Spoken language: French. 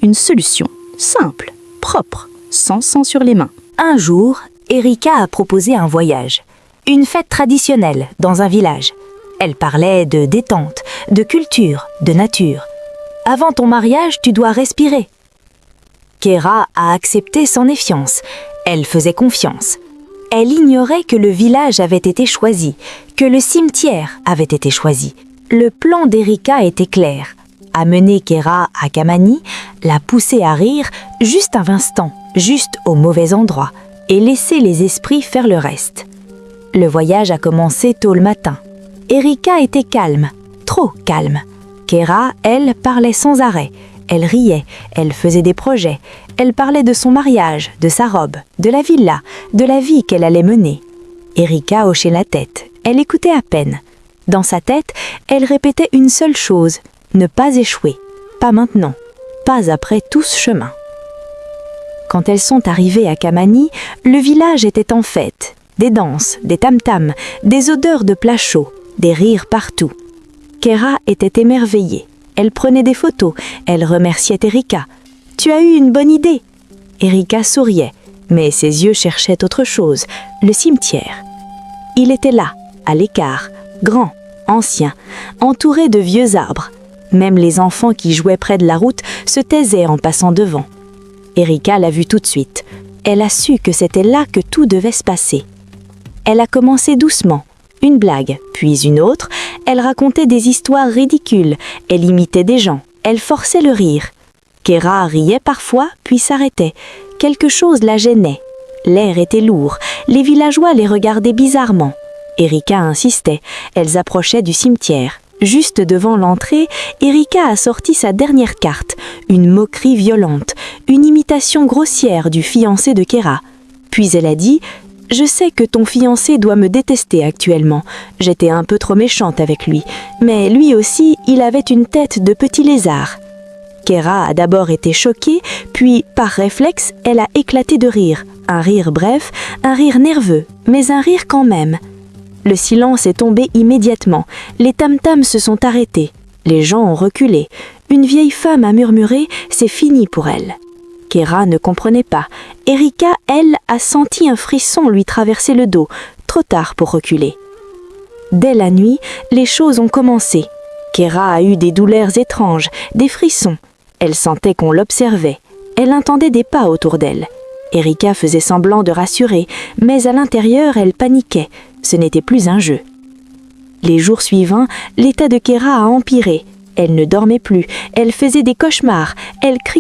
une solution simple, propre, sans sang sur les mains. Un jour, Erika a proposé un voyage. Une fête traditionnelle dans un village. Elle parlait de détente, de culture, de nature. Avant ton mariage, tu dois respirer. Kéra a accepté sans méfiance. Elle faisait confiance. Elle ignorait que le village avait été choisi, que le cimetière avait été choisi. Le plan d'Erika était clair. Amener Kéra à Kamani, la pousser à rire juste un instant, juste au mauvais endroit, et laisser les esprits faire le reste. Le voyage a commencé tôt le matin. Erika était calme, trop calme. Kéra, elle, parlait sans arrêt. Elle riait, elle faisait des projets. Elle parlait de son mariage, de sa robe, de la villa, de la vie qu'elle allait mener. Erika hochait la tête. Elle écoutait à peine. Dans sa tête, elle répétait une seule chose, ne pas échouer. Pas maintenant, pas après tout ce chemin. Quand elles sont arrivées à Kamani, le village était en fête. Des danses, des tam-tams, des odeurs de plats chauds, des rires partout. Kéra était émerveillée. Elle prenait des photos, elle remerciait Erika. « Tu as eu une bonne idée !» Erika souriait, mais ses yeux cherchaient autre chose, le cimetière. Il était là, à l'écart, grand, ancien, entouré de vieux arbres. Même les enfants qui jouaient près de la route se taisaient en passant devant. Erika l'a vu tout de suite. Elle a su que c'était là que tout devait se passer. Elle a commencé doucement, une blague, puis une autre. Elle racontait des histoires ridicules, elle imitait des gens, elle forçait le rire. Kéra riait parfois, puis s'arrêtait. Quelque chose la gênait. L'air était lourd, les villageois les regardaient bizarrement. Erika insistait, elles approchaient du cimetière. Juste devant l'entrée, Erika a sorti sa dernière carte, une moquerie violente, une imitation grossière du fiancé de Kéra. Puis elle a dit « Je sais que ton fiancé doit me détester actuellement. J'étais un peu trop méchante avec lui, mais lui aussi, il avait une tête de petit lézard. » Kéra a d'abord été choquée, puis, par réflexe, elle a éclaté de rire. Un rire bref, un rire nerveux, mais un rire quand même. Le silence est tombé immédiatement. Les tam-tams se sont arrêtés. Les gens ont reculé. Une vieille femme a murmuré « C'est fini pour elle ». Kéra ne comprenait pas. Erika, elle, a senti un frisson lui traverser le dos, trop tard pour reculer. Dès la nuit, les choses ont commencé. Kéra a eu des douleurs étranges, des frissons. Elle sentait qu'on l'observait. Elle entendait des pas autour d'elle. Erika faisait semblant de rassurer, mais à l'intérieur, elle paniquait. Ce n'était plus un jeu. Les jours suivants, l'état de Kéra a empiré. Elle ne dormait plus, elle faisait des cauchemars, elle criait